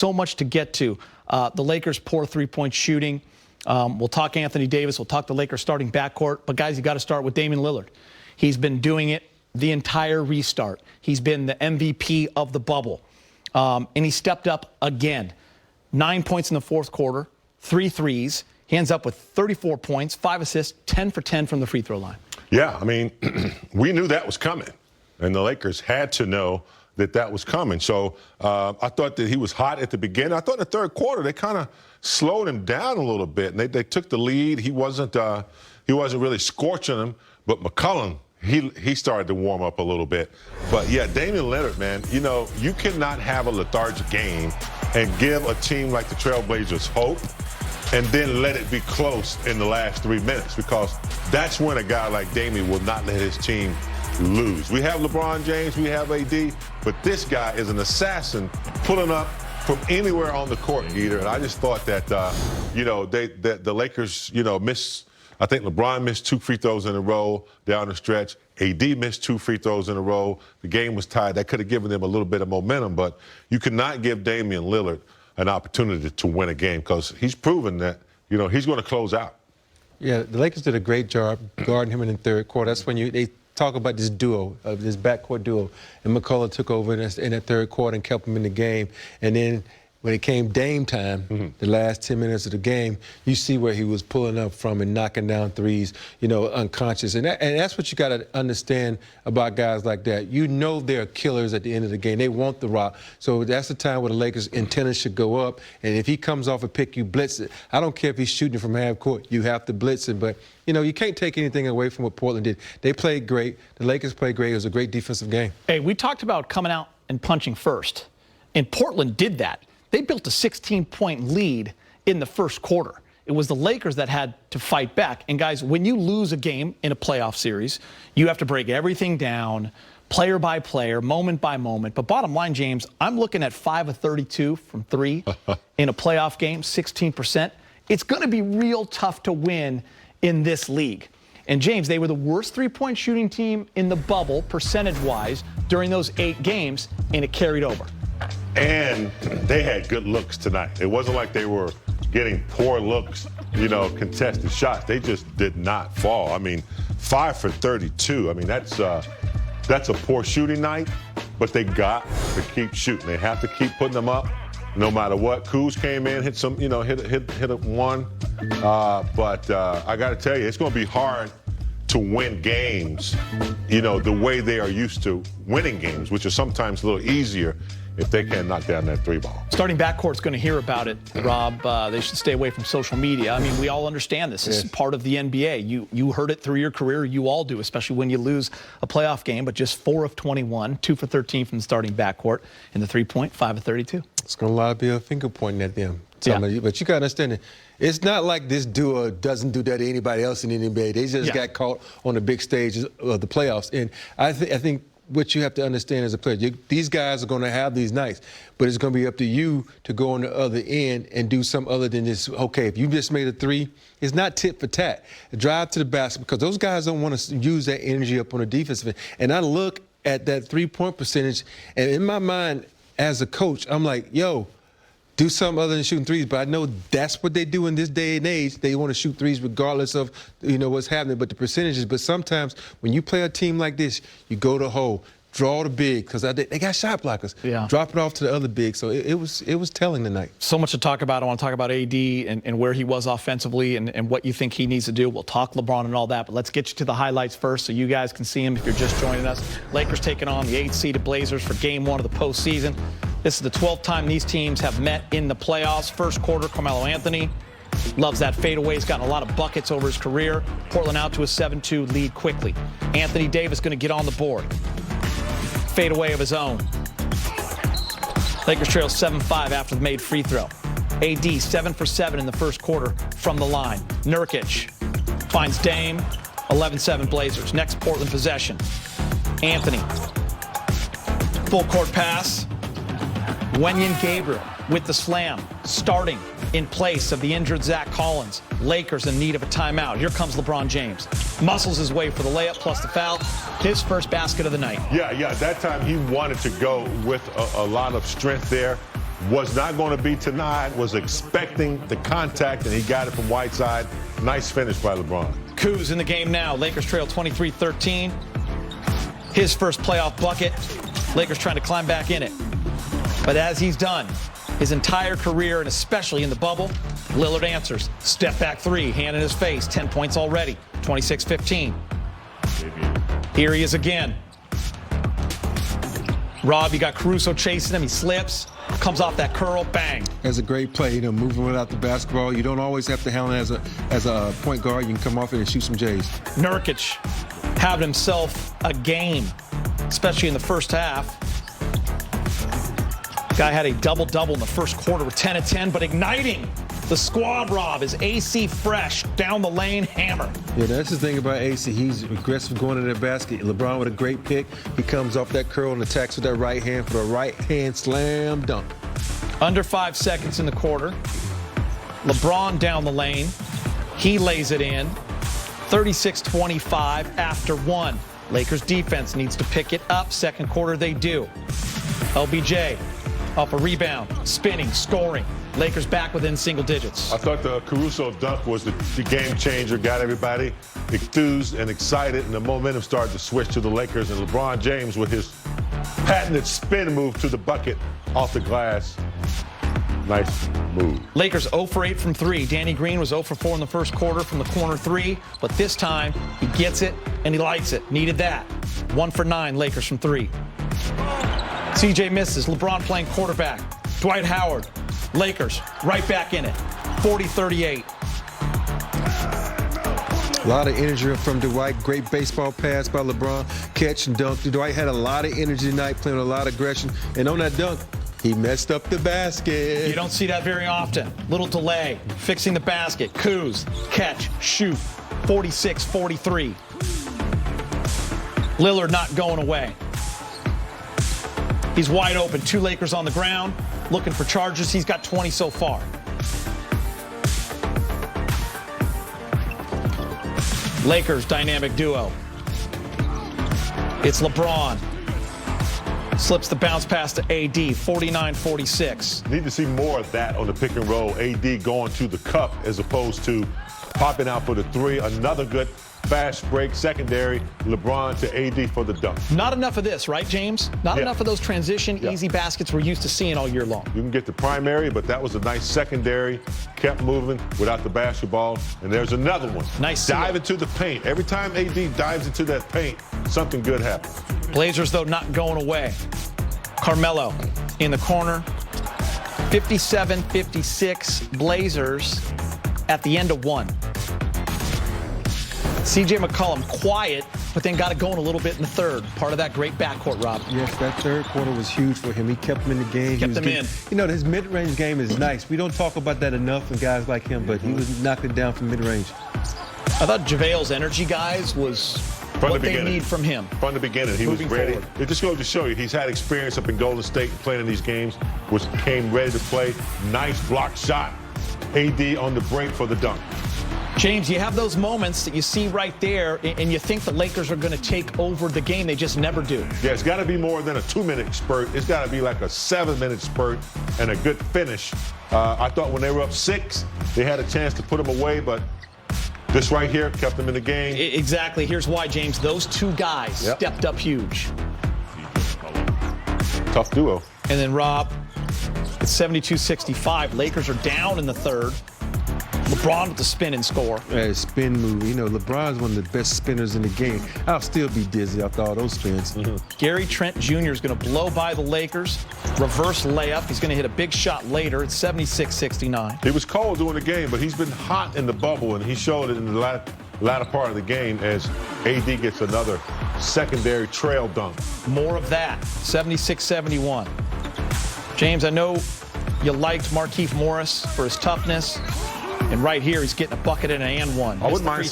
So much to get to. The Lakers' poor three-point shooting. We'll talk Anthony Davis. We'll talk the Lakers starting backcourt. But, guys, you got to start with Damian Lillard. He's been doing it the entire restart. He's been the MVP of the bubble. And he stepped up again. 9 points in the fourth quarter, 3 threes. He ends up with 34 points, 5 assists, 10 for 10 from the free throw line. Yeah, I mean, we knew that was coming. And the Lakers had to know that that was coming. So I thought that he was hot at the beginning. I thought in the third quarter they kind of slowed him down a little bit. And they took the lead. He wasn't really scorching them. But McCollum, he started to warm up a little bit. But, yeah, Damian Lillard, man, you know, you cannot have a lethargic game and give a team like the Trailblazers hope and then let it be close in the last 3 minutes, because that's when a guy like Damian will not let his team lose. We have LeBron James, we have AD, but this guy is an assassin pulling up from anywhere on the court, Geeter. And I just thought that, you know, the Lakers, you know, I think LeBron missed 2 free throws in a row down the stretch. AD missed 2 free throws in a row. The game was tied. That could have given them a little bit of momentum, but you cannot give Damian Lillard an opportunity to win a game, because he's proven that, you know, he's going to close out. Yeah, the Lakers did a great job guarding him in the third quarter. That's when they talk about this duo, this backcourt duo, and McCullough took over in that third quarter and kept him in the game. And then when it came Dame time, the last 10 minutes of the game, you see where he was pulling up from and knocking down threes, you know, unconscious. And that's what you got to understand about guys like that. You know they're killers at the end of the game. They want the rock. So that's the time where the Lakers' antennas should go up. And if he comes off a pick, you blitz it. I don't care if he's shooting from half court. You have to blitz it. But, you know, you can't take anything away from what Portland did. They played great. The Lakers played great. It was a great defensive game. Hey, we talked about coming out and punching first. And Portland did that. They built a 16-point lead in the first quarter. It was the Lakers that had to fight back. And, guys, when you lose a game in a playoff series, you have to break everything down, player by player, moment by moment. But bottom line, James, I'm looking at 5 of 32 from 3 in a playoff game, 16%. It's going to be real tough to win in this league. And, James, they were the worst three-point shooting team in the bubble, percentage-wise, during those 8 games, and it carried over. And they had good looks tonight. It wasn't like they were getting poor looks, you know, contested shots. They just did not fall. I mean, 5 for 32. I mean, that's a poor shooting night, but they got to keep shooting. They have to keep putting them up no matter what. Kuz came in, hit some, you know, hit a one. But I got to tell you, it's going to be hard to win games, you know, the way they are used to winning games, which is sometimes a little easier if they can't knock down that 3-ball. Starting backcourt's going to hear about it, Rob. They should stay away from social media. I mean, we all understand this. This is part of the NBA. You heard it through your career. You all do, especially when you lose a playoff game. But just 4 of 21, 2 for 13 from the starting backcourt. In the 3-point, 5 of 32. It's going to be a finger pointing at them. Yeah. But you got to understand it. It's not like this duo doesn't do that to anybody else in the NBA. They just got caught on the big stage of the playoffs. And I think what you have to understand as a player, these guys are going to have these nights, but it's going to be up to you to go on the other end and do something other than just, okay, if you just made a 3, it's not tit for tat. Drive to the basket, because those guys don't want to use that energy up on the defensive end. And I look at that 3-point percentage, and in my mind as a coach, I'm like, yo, do something other than shooting threes. But I know that's what they do in this day and age. They want to shoot threes regardless of, you know, what's happening, but the percentages. But sometimes when you play a team like this, you go to the hole, draw the big, because they got shot blockers. Yeah. Drop it off to the other big. So it was telling tonight. So much to talk about. I want to talk about AD and where he was offensively and what you think he needs to do. We'll talk LeBron and all that, but let's get you to the highlights first so you guys can see him if you're just joining us. Lakers taking on the 8th-seeded Blazers for Game 1 of the postseason. This is the 12th time these teams have met in the playoffs. First quarter, Carmelo Anthony loves that fadeaway. He's gotten a lot of buckets over his career. Portland out to a 7-2 lead quickly. Anthony Davis going to get on the board. Fadeaway of his own. Lakers trail 7-5 after the made free throw. AD 7 for 7 in the first quarter from the line. Nurkic finds Dame. 11-7 Blazers. Next Portland possession. Anthony. Full court pass. Wenyen Gabriel with the slam, starting in place of the injured Zach Collins. Lakers in need of a timeout. Here comes LeBron James. Muscles his way for the layup plus the foul. His first basket of the night. Yeah, that time he wanted to go with a lot of strength there. was not going to be tonight, was expecting the contact, and he got it from Whiteside. Nice finish by LeBron. Kuz in the game now. Lakers trail 23-13. His first playoff bucket. Lakers trying to climb back in it. But as he's done his entire career, and especially in the bubble, Lillard answers. Step back three, hand in his face. 10 points already. 26-15. Here he is again. Rob, you got Caruso chasing him. He slips. Comes off that curl, bang. That's a great play, moving without the basketball. You don't always have to handle it as a point guard. You can come off it and shoot some J's. Nurkic having himself a game, especially in the first half. Guy had a double-double in the first quarter with 10 of 10, but igniting the squad, Rob, is AC fresh, down the lane, hammer. Yeah, that's the thing about AC. He's aggressive going in that basket. LeBron with a great pick. He comes off that curl and attacks with that right hand for the right hand slam dunk. Under 5 seconds in the quarter. LeBron down the lane. He lays it in. 36-25 after one. Lakers defense needs to pick it up. Second quarter, they do. LBJ off a rebound, spinning, scoring. Lakers back within single digits. I thought the Caruso dunk was the game changer, got everybody enthused and excited, and the momentum started to switch to the Lakers, and LeBron James with his patented spin move to the bucket off the glass. Nice move. Lakers 0 for 8 from 3. Danny Green was 0 for 4 in the first quarter from the corner 3, but this time he gets it and he lights it. Needed that. 1 for 9 Lakers from 3. CJ misses. LeBron playing quarterback. Dwight Howard. Lakers right back in it. 40-38. A lot of energy from Dwight. Great baseball pass by LeBron. Catch and dunk. Dwight had a lot of energy tonight, playing with a lot of aggression. And on that dunk, he messed up the basket. You don't see that very often. Little delay. Fixing the basket. Kuz. Catch. Shoot. 46-43. Lillard not going away. He's wide open. 2 Lakers on the ground. Looking for charges. He's got 20 so far. Lakers dynamic duo. It's LeBron. Slips the bounce pass to AD. 49-46. Need to see more of that on the pick and roll. AD going to the cup as opposed to popping out for the 3. Another good fast break, secondary, LeBron to AD for the dunk. Not enough of this, right, James? Not enough of those transition, easy baskets we're used to seeing all year long. You can get the primary, but that was a nice secondary. Kept moving without the basketball. And there's another one. Nice. Dive into the paint. Every time AD dives into that paint, something good happens. Blazers, though, not going away. Carmelo in the corner. 57-56 Blazers at the end of one. C.J. McCollum quiet, but then got it going a little bit in the third. Part of that great backcourt, Rob. Yes, that third quarter was huge for him. He kept him in the game. Kept him in. His mid-range game is nice. We don't talk about that enough with guys like him, but he was knocking down from mid-range. I thought JaVale's energy, guys, was what they need from him. From the beginning, he was ready. It just goes to show you he's had experience up in Golden State playing in these games, came ready to play. Nice block shot. AD on the break for the dunk. James, you have those moments that you see right there, and you think the Lakers are going to take over the game. They just never do. Yeah, it's got to be more than a 2-minute spurt. It's got to be like a 7-minute spurt and a good finish. I thought when they were up 6, they had a chance to put them away, but this right here kept them in the game. Exactly. Here's why, James. Those 2 guys stepped up huge. Tough duo. And then, Rob, it's 72-65. Lakers are down in the third. LeBron with the spin and score. Yeah, spin move. LeBron's one of the best spinners in the game. I'll still be dizzy after all those spins. Gary Trent Jr. is going to blow by the Lakers. Reverse layup. He's going to hit a big shot later. It's 76-69. He was cold during the game, but he's been hot in the bubble, and he showed it in the latter part of the game as AD gets another secondary trail dunk. More of that. 76-71. James, I know you liked Markieff Morris for his toughness. And right here, he's getting a bucket and an and one. I wouldn't mind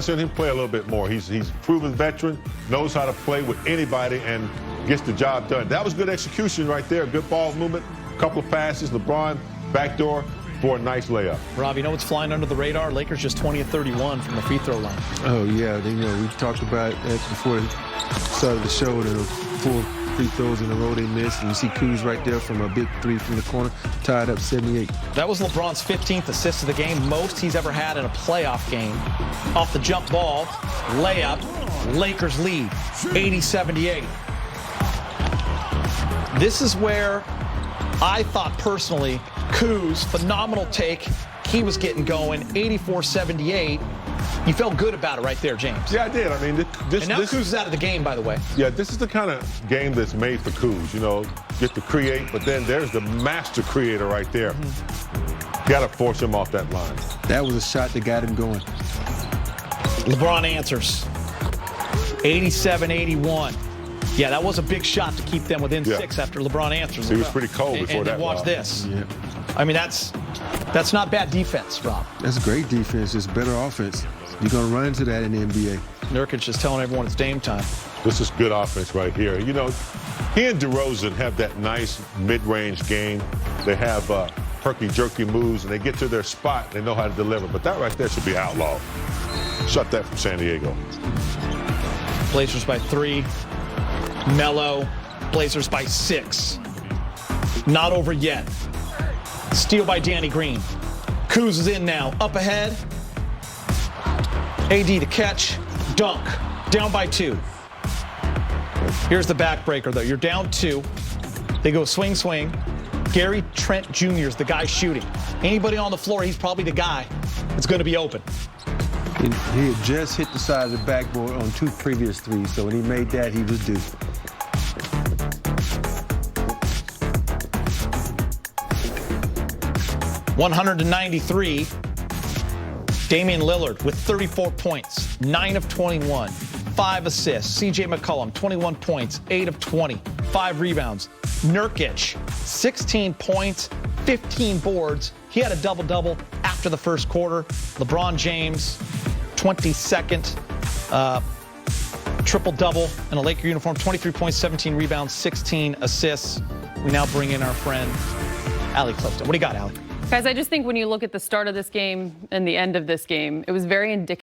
seeing him play a little bit more. He's a proven veteran, knows how to play with anybody, and gets the job done. That was good execution right there. Good ball movement, couple of passes. LeBron backdoor for a nice layup. Rob, you know what's flying under the radar? Lakers just 20 of 31 from the free throw line. Oh yeah, we talked about it before the start of the show. The full free throws in a row they missed. And you see Kuz right there from a big three from the corner, tied up 78. That was LeBron's 15th assist of the game, most he's ever had in a playoff game. Off the jump ball, layup, Lakers lead, 80-78. This is where I thought personally, Kuz, phenomenal take. He was getting going, 84-78. You felt good about it right there, James. Yeah, I did. I mean, and now Kuz is out of the game, by the way. Yeah, this is the kind of game that's made for Kuz. You know, get to create, but then there's the master creator right there. Got to force him off that line. That was a shot that got him going. LeBron answers, 87-81. Yeah, that was a big shot to keep them within 6 after LeBron answers. He was pretty cold before that. And watch this. Yeah. I mean, that's not bad defense, Rob. That's great defense. It's better offense. You're going to run into that in the NBA. Nurkic is telling everyone it's Dame time. This is good offense right here. You know, he and DeRozan have that nice mid-range game. They have herky-jerky moves, and they get to their spot. They know how to deliver. But that right there should be outlawed. Shut that from San Diego. Blazers by 3. Melo. Blazers by 6. Not over yet. Steal by Danny Green. Kuz is in now. Up ahead. AD to catch. Dunk. Down by 2. Here's the backbreaker, though. You're down 2. They go swing, swing. Gary Trent Jr. is the guy shooting. Anybody on the floor, he's probably the guy that's going to be open. He had just hit the side of the backboard on 2 previous threes, so when he made that, he was due. .193. Damian Lillard with 34 points, 9 of 21, 5 assists. C.J. McCollum, 21 points, 8 of 20, 5 rebounds. Nurkic, 16 points, 15 boards. He had a double-double after the first quarter. LeBron James, 22nd triple-double in a Laker uniform, 23 points, 17 rebounds, 16 assists. We now bring in our friend, Allie Clifton. What do you got, Allie? Guys, I just think when you look at the start of this game and the end of this game, it was very indicative